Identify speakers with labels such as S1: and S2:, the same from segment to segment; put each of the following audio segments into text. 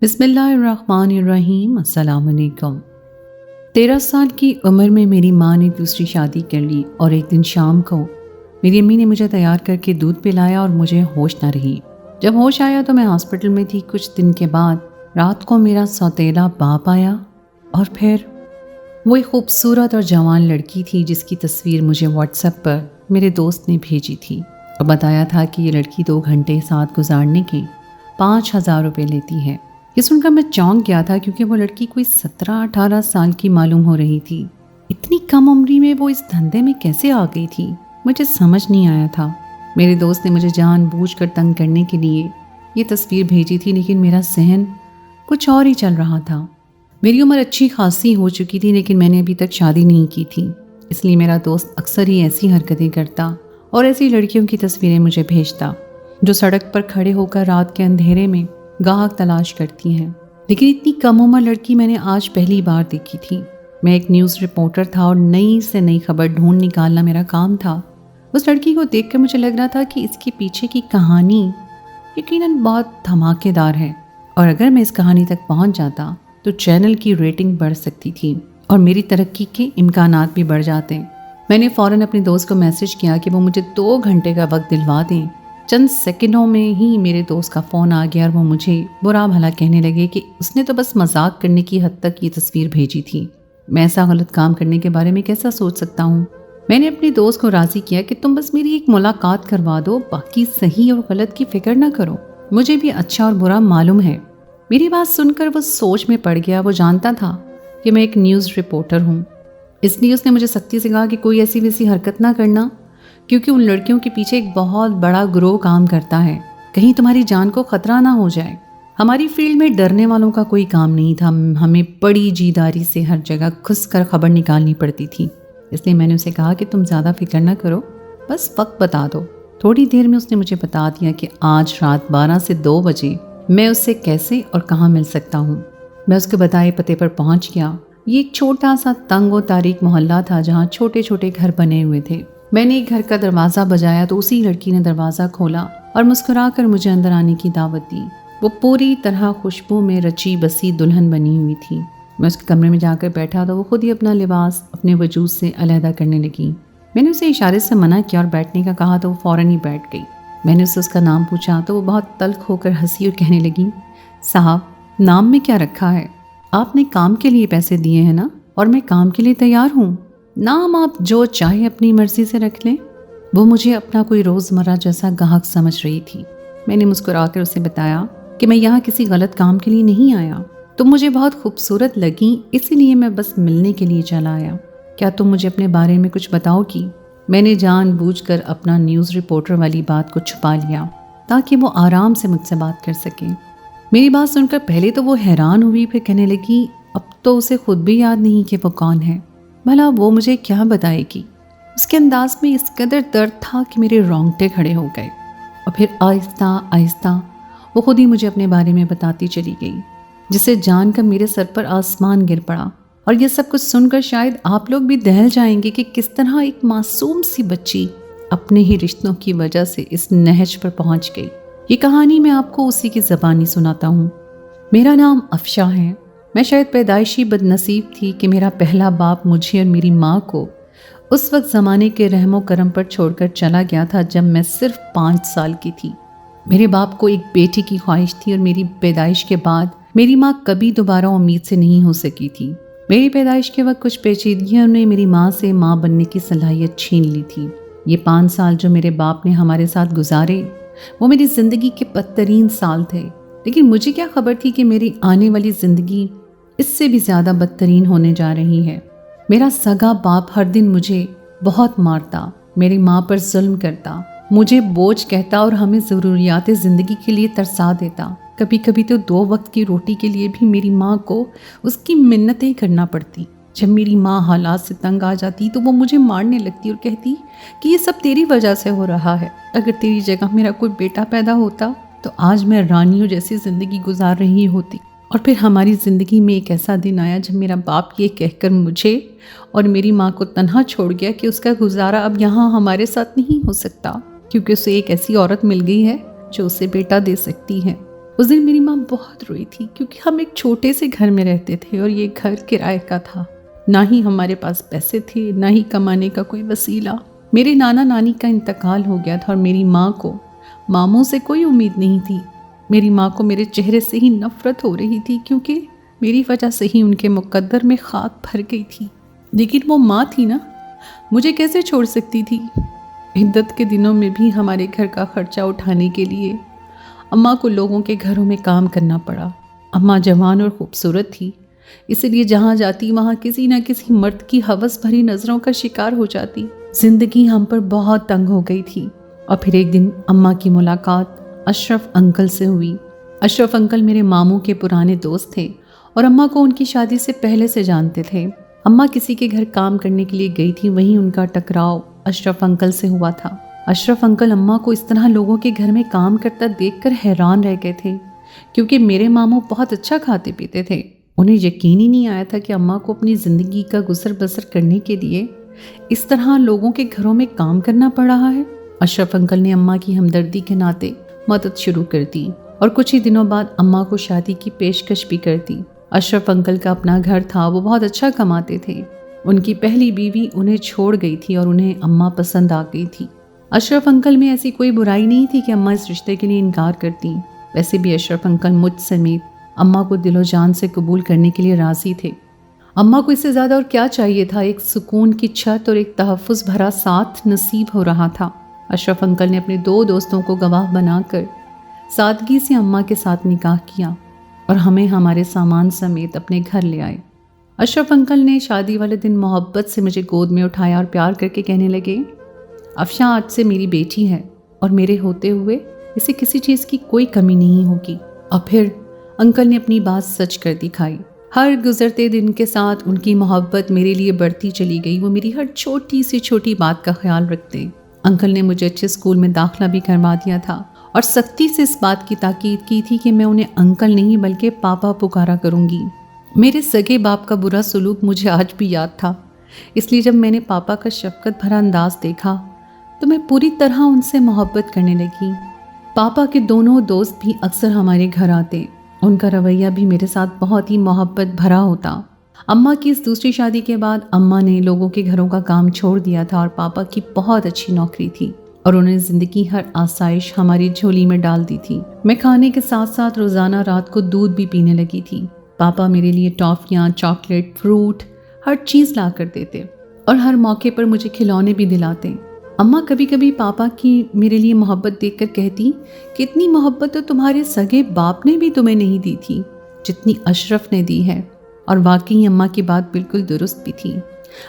S1: बिस्मिल्लाहिर्रहमानिर्रहीम। अस्सलाम वालेकुम। 13 साल की उम्र में मेरी माँ ने दूसरी शादी कर ली और एक दिन शाम को मेरी अम्मी ने मुझे तैयार करके दूध पिलाया और मुझे होश ना रही। जब होश आया तो मैं हॉस्पिटल में थी। कुछ दिन के बाद रात को मेरा सौतेला बाप आया और फिर वो एक खूबसूरत और जवान लड़की थी जिसकी तस्वीर मुझे व्हाट्सएप पर मेरे दोस्त ने भेजी थी और बताया था कि ये लड़की 2 घंटे साथ गुजारने के 5,000 रुपये लेती है। ये सुनकर मैं चौंक गया था क्योंकि वो लड़की कोई 17-18 साल की मालूम हो रही थी। इतनी कम उम्री में वो इस धंधे में कैसे आ गई थी, मुझे समझ नहीं आया था। मेरे दोस्त ने मुझे जानबूझकर तंग करने के लिए ये तस्वीर भेजी थी, लेकिन मेरा जहन कुछ और ही चल रहा था। मेरी उम्र अच्छी खासी हो चुकी थी, लेकिन मैंने अभी तक शादी नहीं की थी, इसलिए मेरा दोस्त अक्सर ही ऐसी हरकतें करता और ऐसी लड़कियों की तस्वीरें मुझे भेजता जो सड़क पर खड़े होकर रात के अंधेरे में गाहक तलाश करती हैं। लेकिन इतनी कम उम्र लड़की मैंने आज पहली बार देखी थी। मैं एक न्यूज़ रिपोर्टर था और नई से नई खबर ढूंढ निकालना मेरा काम था। उस लड़की को देखकर मुझे लग रहा था कि इसके पीछे की कहानी यकीनन बहुत धमाकेदार है और अगर मैं इस कहानी तक पहुंच जाता तो चैनल की रेटिंग बढ़ सकती थी और मेरी तरक्की के इम्कानात भी बढ़ जाते। मैंने फ़ौरन अपने दोस्त को मैसेज किया कि वो मुझे 2 घंटे का वक्त दिलवा दें। चंद सेकंडों में ही मेरे दोस्त का फ़ोन आ गया और वो मुझे बुरा भला कहने लगे कि उसने तो बस मजाक करने की हद तक ये तस्वीर भेजी थी। मैं ऐसा गलत काम करने के बारे में कैसा सोच सकता हूँ। मैंने अपने दोस्त को राज़ी किया कि तुम बस मेरी एक मुलाकात करवा दो, बाकी सही और गलत की फिक्र ना करो, मुझे भी अच्छा और बुरा मालूम है। मेरी बात सुनकर वो सोच में पड़ गया। वो जानता था कि मैं एक न्यूज़ रिपोर्टर हूँ, इसलिए उसने मुझे सख्ती से कहा कि कोई ऐसी वैसी हरकत ना करना, क्योंकि उन लड़कियों के पीछे एक बहुत बड़ा गिरोह काम करता है, कहीं तुम्हारी जान को खतरा ना हो जाए। हमारी फील्ड में डरने वालों का कोई काम नहीं था, हमें बड़ी जीदारी से हर जगह घुस कर खबर निकालनी पड़ती थी। इसलिए मैंने उसे कहा कि तुम ज़्यादा फिक्र ना करो, बस वक्त बता दो। थोड़ी देर में उसने मुझे बता दिया कि आज रात 12 से 2 बजे मैं उससे कैसे और कहाँ मिल सकता हूँ। मैं उसके बताए पते पर पहुँच गया। ये एक छोटा सा तंग और तारीक मोहल्ला था जहाँ छोटे छोटे घर बने हुए थे। मैंने एक घर का दरवाज़ा बजाया तो उसी लड़की ने दरवाज़ा खोला और मुस्कुराकर मुझे अंदर आने की दावत दी। वो पूरी तरह खुशबू में रची बसी दुल्हन बनी हुई थी। मैं उसके कमरे में जाकर बैठा तो वो खुद ही अपना लिबास अपने वजूद से अलहदा करने लगी। मैंने उसे इशारे से मना किया और बैठने का कहा तो वो फ़ौरन ही बैठ गई। मैंने उससे उसका नाम पूछा तो वो बहुत तल्ख होकर हंसी और कहने लगी, साहब नाम में क्या रखा है? आपने काम के लिए पैसे दिए हैं ना, और मैं काम के लिए तैयार हूँ। नाम आप जो चाहे अपनी मर्जी से रख लें। वो मुझे अपना कोई रोज़मर्रा जैसा गाहक समझ रही थी। मैंने मुस्कुराकर उसे बताया कि मैं यहाँ किसी गलत काम के लिए नहीं आया, तुम मुझे बहुत खूबसूरत लगी, इसीलिए मैं बस मिलने के लिए चला आया। क्या तुम मुझे अपने बारे में कुछ बताओगी? मैंने जानबूझकर अपना न्यूज़ रिपोर्टर वाली बात को छुपा लिया ताकि वो आराम से मुझसे बात कर सके। मेरी बात सुनकर पहले तो वो हैरान हुई, फिर कहने लगी अब तो उसे खुद भी याद नहीं कि वो कौन है, भला वो मुझे क्या बताएगी। उसके अंदाज में इस कदर दर्द था कि मेरे रोंगटे खड़े हो गए और फिर आहिस्ता आहिस्ता वो खुद ही मुझे अपने बारे में बताती चली गई, जिसे जानकर मेरे सर पर आसमान गिर पड़ा। और ये सब कुछ सुनकर शायद आप लोग भी दहल जाएंगे कि किस तरह एक मासूम सी बच्ची अपने ही रिश्तों की वजह से इस नहज पर पहुंच गई। ये कहानी मैं आपको उसी की ज़बानी सुनाता हूँ। मेरा नाम अफशा है। मैं शायद पैदाइशी बदनसीब थी कि मेरा पहला बाप मुझे और मेरी माँ को उस वक्त ज़माने के रहमो करम पर छोड़कर चला गया था जब मैं सिर्फ 5 साल की थी। मेरे बाप को एक बेटी की ख्वाहिश थी और मेरी पैदाइश के बाद मेरी माँ कभी दोबारा उम्मीद से नहीं हो सकी थी। मेरी पैदाइश के वक्त कुछ पेचीदगियों ने मेरी माँ से माँ बनने की सलाहियत छीन ली थी। ये 5 साल जो मेरे बाप ने हमारे साथ गुजारे वो मेरी ज़िंदगी के बदतरीन साल थे, लेकिन मुझे क्या खबर थी कि मेरी आने वाली ज़िंदगी इससे भी ज़्यादा बदतरीन होने जा रही है। मेरा सगा बाप हर दिन मुझे बहुत मारता, मेरी माँ पर जुल्म करता, मुझे बोझ कहता और हमें ज़रूरियात ज़िंदगी के लिए तरसा देता। कभी कभी तो 2 वक्त की रोटी के लिए भी मेरी माँ को उसकी मिन्नतें करना पड़ती। जब मेरी माँ हालात से तंग आ जाती तो वो मुझे मारने लगती और कहती कि ये सब तेरी वजह से हो रहा है। अगर तेरी जगह मेरा कोई बेटा पैदा होता तो आज मैं रानियों जैसी ज़िंदगी गुजार रही होती। और फिर हमारी ज़िंदगी में एक ऐसा दिन आया जब मेरा बाप ये कहकर मुझे और मेरी माँ को तन्हा छोड़ गया कि उसका गुजारा अब यहाँ हमारे साथ नहीं हो सकता, क्योंकि उसे एक ऐसी औरत मिल गई है जो उसे बेटा दे सकती है। उस दिन मेरी माँ बहुत रोई थी क्योंकि हम एक छोटे से घर में रहते थे और ये घर किराए का था। ना ही हमारे पास पैसे थे, ना ही कमाने का कोई वसीला। मेरे नाना नानी का इंतकाल हो गया था और मेरी माँ को मामों से कोई उम्मीद नहीं थी। मेरी माँ को मेरे चेहरे से ही नफरत हो रही थी क्योंकि मेरी वजह से ही उनके मुकद्दर में खाक भर गई थी। लेकिन वो माँ थी ना, मुझे कैसे छोड़ सकती थी। इद्दत के दिनों में भी हमारे घर का खर्चा उठाने के लिए अम्मा को लोगों के घरों में काम करना पड़ा। अम्मा जवान और खूबसूरत थी, इसलिए जहाँ जाती वहाँ किसी न किसी मर्द की हवस भरी नज़रों का शिकार हो जाती। जिंदगी हम पर बहुत तंग हो गई थी। और फिर एक दिन अम्मा की मुलाकात अशरफ अंकल से हुई। अशरफ अंकल मेरे मामू के पुराने दोस्त थे और अम्मा को उनकी शादी से पहले से जानते थे। अम्मा किसी के घर काम करने के लिए गई थी, वहीं उनका टकराव अशरफ अंकल से हुआ था। अशरफ अंकल अम्मा को इस तरह लोगों के घर में काम करता देखकर हैरान रह गए थे क्योंकि मेरे मामू बहुत अच्छा खाते पीते थे। उन्हें यकीन ही नहीं आया था कि अम्मा को अपनी ज़िंदगी का गुजर बसर करने के लिए इस तरह लोगों के घरों में काम करना पड़ रहा है। अशरफ अंकल ने अम्मा की हमदर्दी के नाते मदद शुरू कर दी और कुछ ही दिनों बाद अम्मा को शादी की पेशकश भी कर दी। अशरफ अंकल का अपना घर था, वो बहुत अच्छा कमाते थे। उनकी पहली बीवी उन्हें छोड़ गई थी और उन्हें अम्मा पसंद आ गई थी। अशरफ अंकल में ऐसी कोई बुराई नहीं थी कि अम्मा इस रिश्ते के लिए इनकार करती। वैसे भी अशरफ अंकल मुझ समेत अम्मा को दिलो जान से कबूल करने के लिए राज़ी थे। अम्मा को इससे ज़्यादा और क्या चाहिए था। एक सुकून की छत और एक तहफ़्फ़ुज़ भरा साथ नसीब हो रहा था। अशरफ अंकल ने अपने 2 दोस्तों को गवाह बनाकर सादगी से अम्मा के साथ निकाह किया और हमें हमारे सामान समेत अपने घर ले आए। अशरफ अंकल ने शादी वाले दिन मोहब्बत से मुझे गोद में उठाया और प्यार करके कहने लगे, अफशा आज से मेरी बेटी है और मेरे होते हुए इसे किसी चीज़ की कोई कमी नहीं होगी। और फिर अंकल ने अपनी बात सच कर दिखाई। हर गुजरते दिन के साथ उनकी मोहब्बत मेरे लिए बढ़ती चली गई। वो मेरी हर छोटी से छोटी बात का ख्याल रखते। अंकल ने मुझे अच्छे स्कूल में दाखिला भी करवा दिया था और सख्ती से इस बात की ताकीद की थी कि मैं उन्हें अंकल नहीं बल्कि पापा पुकारा करूंगी। मेरे सगे बाप का बुरा सलूक मुझे आज भी याद था, इसलिए जब मैंने पापा का शफकत भरा अंदाज देखा तो मैं पूरी तरह उनसे मोहब्बत करने लगी। पापा के दोनों दोस्त भी अक्सर हमारे घर आते। उनका रवैया भी मेरे साथ बहुत ही मोहब्बत भरा होता। अम्मा की इस दूसरी शादी के बाद अम्मा ने लोगों के घरों का काम छोड़ दिया था और पापा की बहुत अच्छी नौकरी थी और उन्होंने ज़िंदगी हर आसाइश हमारी झोली में डाल दी थी। मैं खाने के साथ साथ रोज़ाना रात को दूध भी पीने लगी थी। पापा मेरे लिए टॉफ़ियाँ, चॉकलेट, फ्रूट हर चीज़ ला कर देते और हर मौके पर मुझे खिलौने भी दिलाते। अम्मा कभी कभी पापा की मेरे लिए मोहब्बत देखकर कहती कि इतनी मोहब्बत तो तुम्हारे सगे बाप ने भी तुम्हें नहीं दी थी जितनी अशरफ ने दी है। और वाकई अम्मा की बात बिल्कुल दुरुस्त भी थी।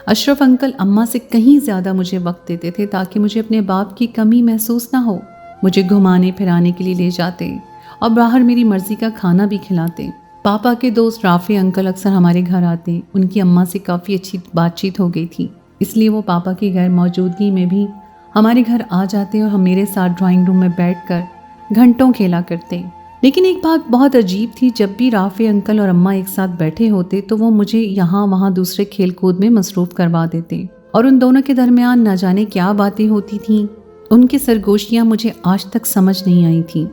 S1: अशरफ अंकल अम्मा से कहीं ज़्यादा मुझे वक्त देते थे ताकि मुझे अपने बाप की कमी महसूस ना हो। मुझे घुमाने फिराने के लिए ले जाते और बाहर मेरी मर्ज़ी का खाना भी खिलाते। पापा के दोस्त राफ़े अंकल अक्सर हमारे घर आते। उनकी अम्मा से काफ़ी अच्छी बातचीत हो गई थी, इसलिए वो पापा की गैर मौजूदगी में भी हमारे घर आ जाते और हम मेरे साथ ड्राइंग रूम में बैठकर घंटों खेला करते। लेकिन एक बात बहुत अजीब थी, जब भी राफ़े अंकल और अम्मा एक साथ बैठे होते तो वो मुझे यहाँ वहाँ दूसरे खेल कूद में मसरूफ़ करवा देते और उन दोनों के दरमियान न जाने क्या बातें होती थीं। उनकी सरगोशियाँ मुझे आज तक समझ नहीं आई थीं।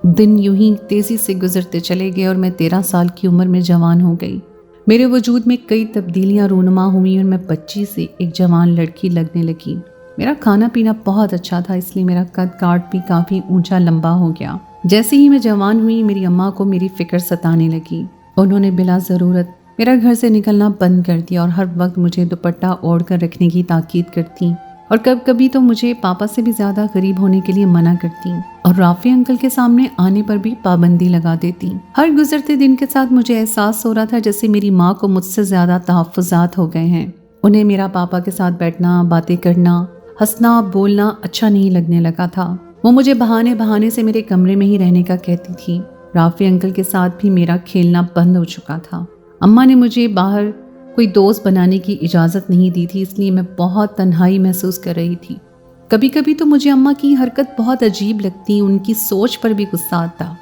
S1: दिन यूं ही तेज़ी से गुजरते चले गए और मैं 13 साल की उम्र में जवान हो गई। मेरे वजूद में कई तब्दीलियाँ रूनुमा हुई और मैं बच्ची से एक जवान लड़की लगने लगी। मेरा खाना पीना बहुत अच्छा था, इसलिए मेरा कद काठ भी काफ़ी ऊंचा लंबा हो गया। जैसे ही मैं जवान हुई मेरी अम्मा को मेरी फ़िक्र सताने लगी। उन्होंने बिला ज़रूरत मेरा घर से निकलना बंद कर दिया और हर वक्त मुझे दुपट्टा ओढ़ कर रखने की ताकीद करती और कभी कभी तो मुझे पापा से भी ज़्यादा करीब होने के लिए मना करती और राफ़े अंकल के सामने आने पर भी पाबंदी लगा देती। हर गुजरते दिन के साथ मुझे एहसास हो रहा था जैसे मेरी माँ को मुझसे ज़्यादा तहफ़्फ़ुज़ात हो गए हैं। उन्हें मेरा पापा के साथ बैठना, बातें करना, हंसना बोलना अच्छा नहीं लगने लगा था। वो मुझे बहाने बहाने से मेरे कमरे में ही रहने का कहती थी। राफ़े अंकल के साथ भी मेरा खेलना बंद हो चुका था। अम्मा ने मुझे बाहर कोई दोस्त बनाने की इजाज़त नहीं दी थी, इसलिए मैं बहुत तन्हाई महसूस कर रही थी। कभी कभी तो मुझे अम्मा की हरकत बहुत अजीब लगती, उनकी सोच पर भी गुस्सा आता।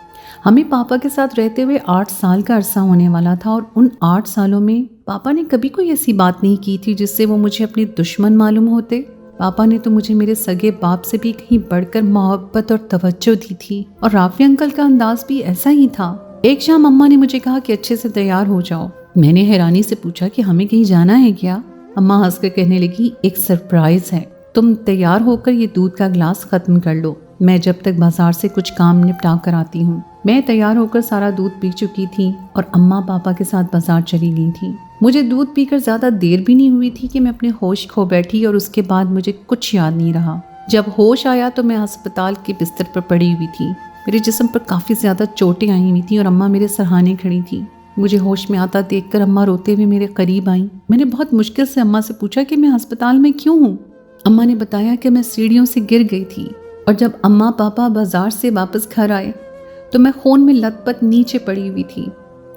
S1: हमें पापा के साथ रहते हुए 8 साल का अरसा होने वाला था और उन 8 सालों में पापा ने कभी कोई ऐसी बात नहीं की थी जिससे वो मुझे अपने दुश्मन मालूम होते। पापा ने तो मुझे मेरे सगे बाप से भी कहीं बढ़कर मोहब्बत और तवज्जो दी थी, और राफी अंकल का अंदाज भी ऐसा ही था। एक शाम अम्मा ने मुझे कहा कि अच्छे से तैयार हो जाओ। मैंने हैरानी से पूछा कि हमें कहीं जाना है क्या? अम्मा हंसकर कहने लगी, एक सरप्राइज है, तुम तैयार होकर ये दूध का गिलास खत्म कर लो, मैं जब तक बाजार से कुछ काम निपटा कर आती हूँ। मैं तैयार होकर सारा दूध पी चुकी थी और अम्मा पापा के साथ बाजार चली गई थी। मुझे दूध पीकर ज्यादा देर भी नहीं हुई थी कि मैं अपने होश खो बैठी, और उसके बाद मुझे कुछ याद नहीं रहा। जब होश आया तो मैं अस्पताल के बिस्तर पर पड़ी हुई थी। मेरे जिस्म पर काफी ज्यादा चोटें आई हुई थी और अम्मा मेरे सरहाने खड़ी थी। मुझे होश में आता देखकर अम्मा रोते हुए मेरे करीब आई। मैंने बहुत मुश्किल से अम्मा से पूछा कि मैं अस्पताल में क्यों हूँ। अम्मा ने बताया कि मैं सीढ़ियों से गिर गई थी, और जब अम्मा पापा बाजार से वापस घर आए तो मैं खून में लथपथ नीचे पड़ी हुई थी।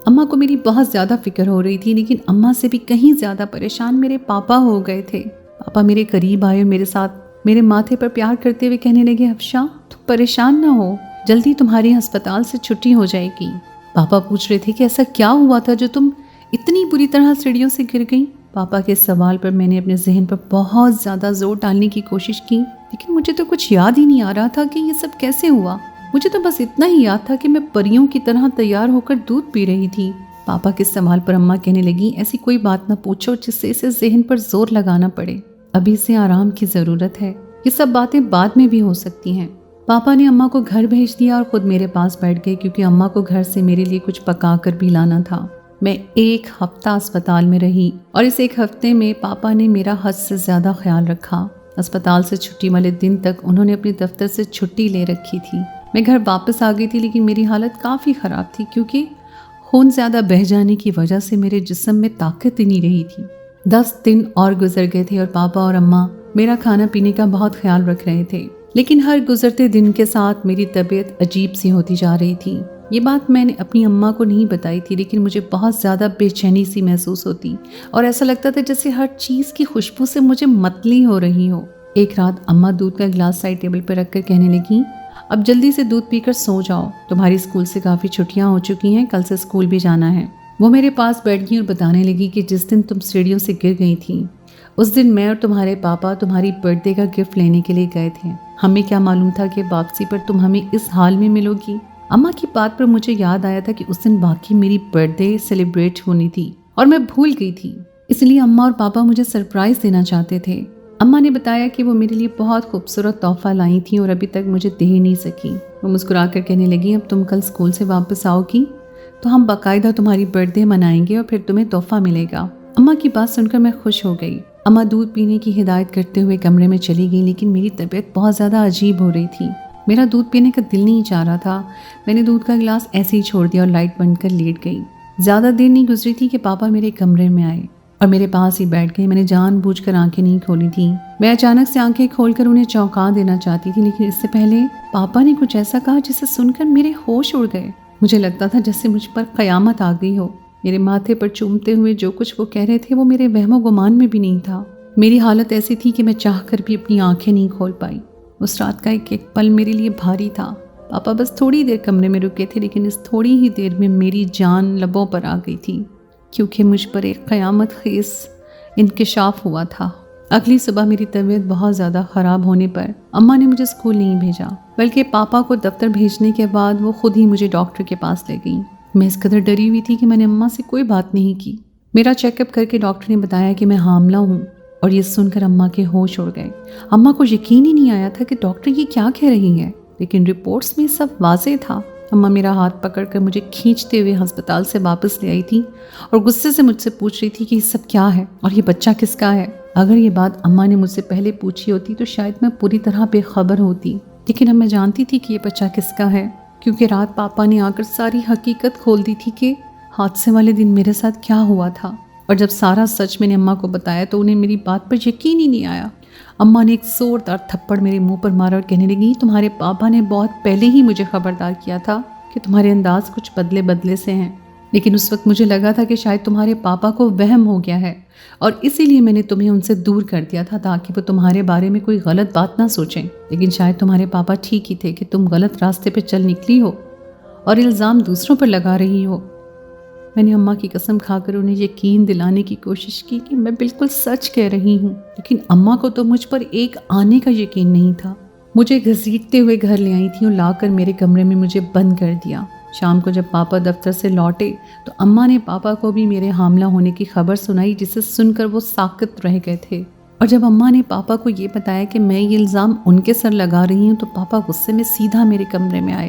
S1: अम्मा को मेरी बहुत ज़्यादा फिक्र हो रही थी, लेकिन अम्मा से भी कहीं ज़्यादा परेशान मेरे पापा हो गए थे। पापा मेरे करीब आए और मेरे साथ मेरे माथे पर प्यार करते हुए कहने लगे, अफशा तुम परेशान ना हो, जल्दी तुम्हारी अस्पताल से छुट्टी हो जाएगी। पापा पूछ रहे थे कि ऐसा क्या हुआ था जो तुम इतनी बुरी तरह सीढ़ियों से गिर गई। पापा के सवाल पर मैंने अपने जहन पर बहुत ज़्यादा जोर डालने की कोशिश की, लेकिन मुझे तो कुछ याद ही नहीं आ रहा था कि ये सब कैसे हुआ। मुझे तो बस इतना ही याद था कि मैं परियों की तरह तैयार होकर दूध पी रही थी। पापा के सवाल पर अम्मा कहने लगी, ऐसी कोई बात ना पूछो जिससे इसे जहन पर जोर लगाना पड़े, अभी इसे आराम की ज़रूरत है, ये सब बातें बाद में भी हो सकती हैं। पापा ने अम्मा को घर भेज दिया और खुद मेरे पास बैठ गए, क्योंकि अम्मा को घर से मेरे लिए कुछ पका कर भी लाना था। मैं 1 हफ्ता अस्पताल में रही, और इस 1 हफ्ते में पापा ने मेरा हद से ज़्यादा ख्याल रखा। अस्पताल से छुट्टी वाले दिन तक उन्होंने अपने दफ्तर से छुट्टी ले रखी थी। मैं घर वापस आ गई थी, लेकिन मेरी हालत काफ़ी ख़राब थी, क्योंकि खून ज़्यादा बह जाने की वजह से मेरे जिस्म में ताकत ही नहीं रही थी। 10 दिन और गुजर गए थे और पापा और अम्मा मेरा खाना पीने का बहुत ख्याल रख रहे थे, लेकिन हर गुजरते दिन के साथ मेरी तबीयत अजीब सी होती जा रही थी। ये बात मैंने अपनी अम्मा को नहीं बताई थी, लेकिन मुझे बहुत ज़्यादा बेचैनी सी महसूस होती और ऐसा लगता था जैसे हर चीज़ की खुशबू से मुझे मतली हो रही हो। एक रात अम्मा दूध का गिलास साइड टेबल पर रखकर कहने लगी, अब जल्दी से दूध पीकर सो जाओ, तुम्हारी स्कूल से काफ़ी छुट्टियाँ हो चुकी हैं, कल से स्कूल भी जाना है। वो मेरे पास बैठ गई और बताने लगी कि जिस दिन तुम सीढ़ियों से गिर गई थी, उस दिन मैं और तुम्हारे पापा तुम्हारी बर्थडे का गिफ्ट लेने के लिए गए थे। हमें क्या मालूम था कि वापसी पर तुम हमें इस हाल में मिलोगी। अम्मा की बात पर मुझे याद आया था कि उस दिन बाकी मेरी बर्थडे सेलिब्रेट होनी थी और मैं भूल गई थी, इसलिए अम्मा और पापा मुझे सरप्राइज देना चाहते थे। अम्मा ने बताया कि वो मेरे लिए बहुत खूबसूरत तोहफा लाई थी और अभी तक मुझे दे ही नहीं सकी। वो मुस्कुरा कर कहने लगी, अब तुम कल स्कूल से वापस आओगी तो हम बाकायदा तुम्हारी बर्थडे मनाएंगे और फिर तुम्हें तोहफा मिलेगा। अम्मा की बात सुनकर मैं खुश हो गई। अम्मा दूध पीने की हिदायत करते हुए कमरे में चली गई, लेकिन मेरी तबीयत बहुत ज़्यादा अजीब हो रही थी। मेरा दूध पीने का दिल नहीं चाह रहा था। मैंने दूध का गिलास ऐसे ही छोड़ दिया और लाइट बंद कर लेट गई। ज़्यादा देर नहीं गुजरी थी कि पापा मेरे कमरे में आए और मेरे पास ही बैठ गए। मैंने जानबूझकर आंखें नहीं खोली थी। मैं अचानक से आंखें खोलकर उन्हें चौंका देना चाहती थी, लेकिन इससे पहले पापा ने कुछ ऐसा कहा जिसे सुनकर मेरे होश उड़ गए। मुझे लगता था जैसे मुझ पर क़यामत आ गई हो। मेरे माथे पर चूमते हुए जो कुछ वो कह रहे थे वो मेरे वहमो गुमान में भी नहीं था। मेरी हालत ऐसी थी कि मैं चाहकर भी अपनी आंखें नहीं खोल पाई। उस रात का एक एक पल मेरे लिए भारी था। पापा बस थोड़ी देर कमरे में रुके थे, लेकिन इस थोड़ी ही देर में मेरी जान लबों पर आ गई थी, क्योंकि मुझ पर एक क़यामत ख़ेज़ इंकिशाफ हुआ था। अगली सुबह मेरी तबीयत बहुत ज़्यादा ख़राब होने पर अम्मा ने मुझे स्कूल नहीं भेजा, बल्कि पापा को दफ्तर भेजने के बाद वो खुद ही मुझे डॉक्टर के पास ले गई। मैं इस कदर डरी हुई थी कि मैंने अम्मा से कोई बात नहीं की। मेरा चेकअप करके डॉक्टर ने बताया कि मैं हामला हूँ, और ये सुनकर अम्मा के होश उड़ गए। अम्मा को यकीन ही नहीं आया था कि डॉक्टर ये क्या कह रही है, लेकिन रिपोर्ट्स में सब वाज़ेह था। अम्मा मेरा हाथ पकड़कर मुझे खींचते हुए अस्पताल से वापस ले आई थी और गुस्से से मुझसे पूछ रही थी कि ये सब क्या है और ये बच्चा किसका है। अगर ये बात अम्मा ने मुझसे पहले पूछी होती तो शायद मैं पूरी तरह बेखबर होती, लेकिन अब मैं जानती थी कि ये बच्चा किसका है, क्योंकि रात पापा ने आकर सारी हकीकत खोल दी थी कि हादसे वाले दिन मेरे साथ क्या हुआ था। और जब सारा सच मैंने अम्मा को बताया तो उन्हें मेरी बात पर यकीन ही नहीं आया। अम्मा ने एक जोरदार थप्पड़ मेरे मुंह पर मारा और कहने लगी, तुम्हारे पापा ने बहुत पहले ही मुझे खबरदार किया था कि तुम्हारे अंदाज कुछ बदले बदले से हैं, लेकिन उस वक्त मुझे लगा था कि शायद तुम्हारे पापा को वहम हो गया है और इसीलिए मैंने तुम्हें उनसे दूर कर दिया था, ताकि वो तुम्हारे बारे में कोई गलत बात ना सोचें। लेकिन शायद तुम्हारे पापा ठीक ही थे कि तुम गलत रास्ते पर चल निकली हो और इल्ज़ाम दूसरों पर लगा रही हो। میں نے اماں کی قسم کھا کر انہیں یقین دلانے کی کوشش کی کہ میں بالکل سچ کہہ رہی ہوں، لیکن اماں کو تو مجھ پر ایک آنے کا یقین نہیں تھا۔ مجھے گھسیٹتے ہوئے گھر لے آئی تھیں اور لا کر میرے کمرے میں مجھے بند کر دیا۔ شام کو جب پاپا دفتر سے لوٹے تو اماں نے پاپا کو بھی میرے حاملہ ہونے کی خبر سنائی، جسے سن کر وہ ساکت رہ گئے تھے۔ اور جب اماں نے پاپا کو یہ بتایا کہ میں یہ الزام ان کے سر لگا رہی ہوں تو پاپا غصے میں سیدھا میرے کمرے میں آئے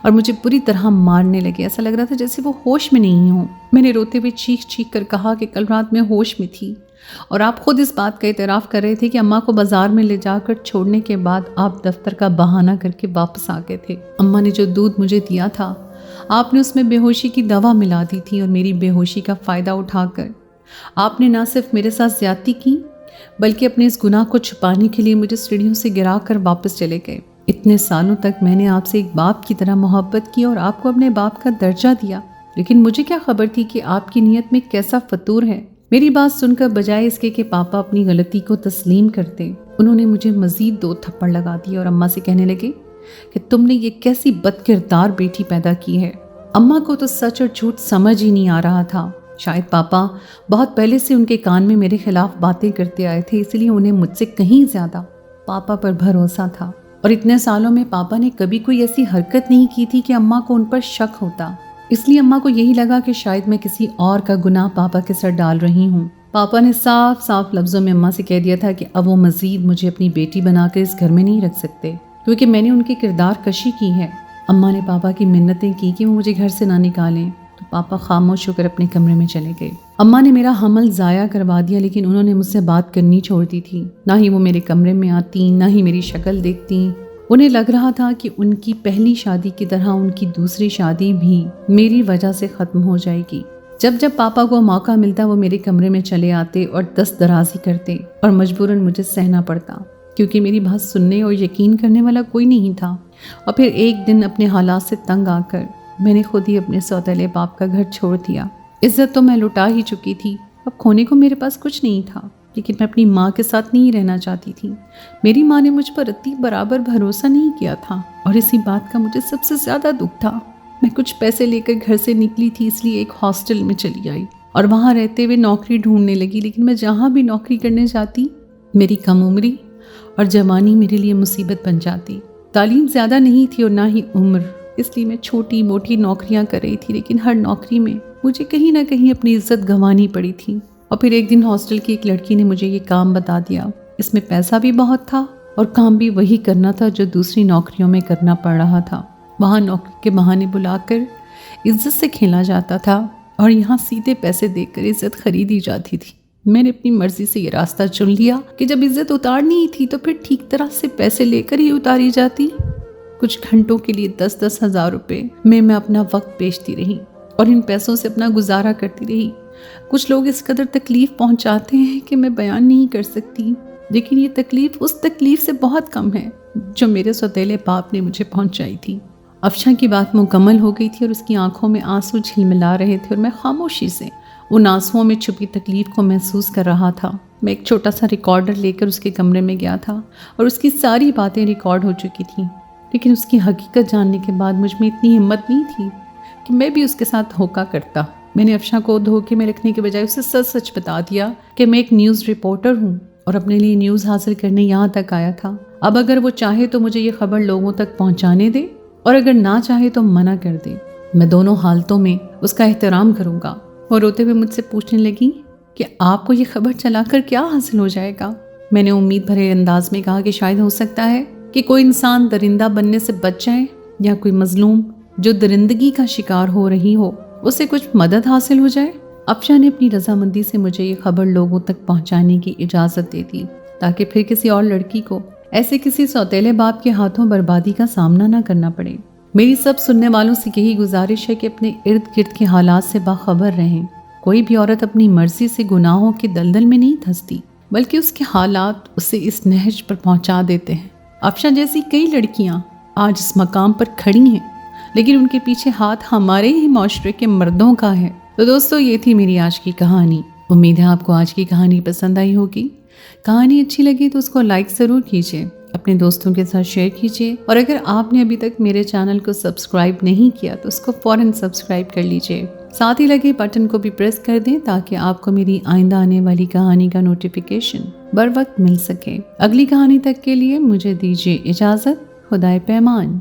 S1: اور مجھے پوری طرح مارنے لگے۔ ایسا لگ رہا تھا جیسے وہ ہوش میں نہیں ہوں۔ میں نے روتے ہوئے چیخ چیخ کر کہا کہ کل رات میں ہوش میں تھی اور آپ خود اس بات کا اعتراف کر رہے تھے کہ اماں کو بازار میں لے جا کر چھوڑنے کے بعد آپ دفتر کا بہانہ کر کے واپس آ گئے تھے۔ اماں نے جو دودھ مجھے دیا تھا آپ نے اس میں بے ہوشی کی دوا ملا دی تھی، اور میری بے ہوشی کا فائدہ اٹھا کر آپ نے نہ صرف میرے ساتھ زیادتی کی بلکہ اپنے اس گناہ کو چھپانے کے لیے مجھے سیڑھیوں سے گرا کر واپس چلے گئے۔ اتنے سالوں تک میں نے آپ سے ایک باپ کی طرح محبت کی اور آپ کو اپنے باپ کا درجہ دیا، لیکن مجھے کیا خبر تھی کہ آپ کی نیت میں کیسا فطور ہے۔ میری بات سن کر بجائے اس کے کہ پاپا اپنی غلطی کو تسلیم کرتے، انہوں نے مجھے مزید 2 تھپڑ لگا دیے اور اماں سے کہنے لگے کہ تم نے یہ کیسی بد کردار بیٹی پیدا کی ہے۔ اماں کو تو سچ اور جھوٹ سمجھ ہی نہیں آ رہا تھا۔ شاید پاپا بہت پہلے سے ان کے کان میں میرے خلاف باتیں کرتے آئے تھے، اس لیے انہیں مجھ سے کہیں زیادہ پاپا پر بھروسہ تھا، اور اتنے سالوں میں پاپا نے کبھی کوئی ایسی حرکت نہیں کی تھی کہ اماں کو ان پر شک ہوتا۔ اس لیے اماں کو یہی لگا کہ شاید میں کسی اور کا گناہ پاپا کے سر ڈال رہی ہوں۔ پاپا نے صاف صاف لفظوں میں اماں سے کہہ دیا تھا کہ اب وہ مزید مجھے اپنی بیٹی بنا کر اس گھر میں نہیں رکھ سکتے، کیونکہ میں نے ان کی کردار کشی کی ہے۔ اماں نے پاپا کی منتیں کی کہ وہ مجھے گھر سے نہ نکالیں، تو پاپا خاموش ہو کر اپنے کمرے میں چلے گئے۔ اماں نے میرا حمل ضائع کروا دیا، لیکن انہوں نے مجھ سے بات کرنی چھوڑ دی تھی۔ نہ ہی وہ میرے کمرے میں آتی، نہ ہی میری شکل دیکھتی۔ انہیں لگ رہا تھا کہ ان کی پہلی شادی کی طرح ان کی دوسری شادی بھی میری وجہ سے ختم ہو جائے گی۔ جب جب پاپا کو موقع ملتا وہ میرے کمرے میں چلے آتے اور دست درازی کرتے، اور مجبوراً مجھے سہنا پڑتا، کیونکہ میری بات سننے اور یقین کرنے والا کوئی نہیں تھا۔ اور پھر ایک دن اپنے حالات سے تنگ آ کر میں نے خود ہی اپنے سوتیلے باپ کا گھر چھوڑ دیا۔ عزت تو میں لٹا ہی چکی تھی، اب کھونے کو میرے پاس کچھ نہیں تھا، لیکن میں اپنی ماں کے ساتھ نہیں رہنا چاہتی تھی۔ میری ماں نے مجھ پر رتی برابر بھروسہ نہیں کیا تھا، اور اسی بات کا مجھے سب سے زیادہ دکھ تھا۔ میں کچھ پیسے لے کر گھر سے نکلی تھی، اس لیے ایک ہاسٹل میں چلی آئی اور وہاں رہتے ہوئے نوکری ڈھونڈنے لگی، لیکن میں جہاں بھی نوکری کرنے جاتی میری کم عمری اور جوانی میرے لیے مصیبت بن جاتی۔ تعلیم زیادہ نہیں تھی اور نہ ہی عمر، اس لیے میں چھوٹی موٹی نوکریاں کر رہی تھی، لیکن ہر نوکری میں مجھے کہیں نہ کہیں اپنی عزت گنوانی پڑی تھی۔ اور پھر ایک دن ہاسٹل کی ایک لڑکی نے مجھے یہ کام بتا دیا۔ اس میں پیسہ بھی بہت تھا اور کام بھی وہی کرنا تھا جو دوسری نوکریوں میں کرنا پڑ رہا تھا۔ وہاں نوکری کے بہانے بلا کر عزت سے کھیلا جاتا تھا اور یہاں سیدھے پیسے دے کر عزت خریدی جاتی تھی۔ میں نے اپنی مرضی سے یہ راستہ چن لیا کہ جب عزت اتارنی ہی تھی تو پھر ٹھیک طرح سے پیسے لے کر ہی اتاری جاتی۔ کچھ گھنٹوں کے لیے 10-10 ہزار روپے میں اپنا وقت بیچتی رہی اور ان پیسوں سے اپنا گزارا کرتی رہی۔ کچھ لوگ اس قدر تکلیف پہنچاتے ہیں کہ میں بیان نہیں کر سکتی، لیکن یہ تکلیف اس تکلیف سے بہت کم ہے جو میرے سوتیلے باپ نے مجھے پہنچائی تھی۔ افشاں کی بات مکمل ہو گئی تھی اور اس کی آنکھوں میں آنسو جھلملا رہے تھے، اور میں خاموشی سے ان آنسوؤں میں چھپی تکلیف کو محسوس کر رہا تھا۔ میں ایک چھوٹا سا ریکارڈر لے کر اس کے کمرے میں گیا تھا اور اس کی ساری باتیں ریکارڈ ہو چکی تھیں، لیکن اس کی حقیقت جاننے کے بعد مجھ میں اتنی ہمت نہیں تھی کہ میں بھی اس کے ساتھ دھوکہ کرتا۔ میں نے افشاں کو دھوکے میں رکھنے کے بجائے اسے سچ سچ بتا دیا کہ میں ایک نیوز رپورٹر ہوں اور اپنے لیے نیوز حاصل کرنے یہاں تک آیا تھا۔ اب اگر وہ چاہے تو مجھے یہ خبر لوگوں تک پہنچانے دے، اور اگر نہ چاہے تو منع کر دے، میں دونوں حالتوں میں اس کا احترام کروں گا۔ وہ روتے ہوئے مجھ سے پوچھنے لگی کہ آپ کو یہ خبر چلا کر کیا حاصل ہو جائے گا؟ میں نے امید بھرے انداز میں کہا کہ شاید ہو سکتا ہے کہ کوئی انسان درندہ بننے سے بچ جائے، یا کوئی مظلوم جو درندگی کا شکار ہو رہی ہو اسے کچھ مدد حاصل ہو جائے۔ افشاں نے اپنی رضامندی سے مجھے یہ خبر لوگوں تک پہنچانے کی اجازت دے دی تاکہ پھر کسی اور لڑکی کو ایسے کسی سوتیلے باپ کے ہاتھوں بربادی کا سامنا نہ کرنا پڑے۔ میری سب سننے والوں سے یہی گزارش ہے کہ اپنے ارد گرد کے حالات سے باخبر رہیں۔ کوئی بھی عورت اپنی مرضی سے گناہوں کے دلدل میں نہیں دھنستی، بلکہ اس کے حالات اسے اس نہج پر پہنچا دیتے ہیں۔ افشاں جیسی کئی لڑکیاں آج اس مقام پر کھڑی ہیں، لیکن ان کے پیچھے ہاتھ ہمارے ہی معاشرے کے مردوں کا ہے۔ تو دوستو، یہ تھی میری آج کی کہانی۔ امید ہے آپ کو آج کی کہانی پسند آئی ہوگی۔ کہانی اچھی لگی تو اس کو لائک ضرور کیجیے، اپنے دوستوں کے ساتھ شیئر کیجیے، اور اگر آپ نے ابھی تک میرے چینل کو سبسکرائب نہیں کیا تو اس کو فوراً سبسکرائب کر لیجیے۔ ساتھ ہی لگے بٹن کو بھی پریس کر دیں تاکہ آپ کو میری آئندہ آنے والی کہانی کا نوٹیفیکیشن بر وقت مل سکے۔ اگلی کہانی تک کے لیے مجھے دیجیے اجازت۔ خدائے پیمان۔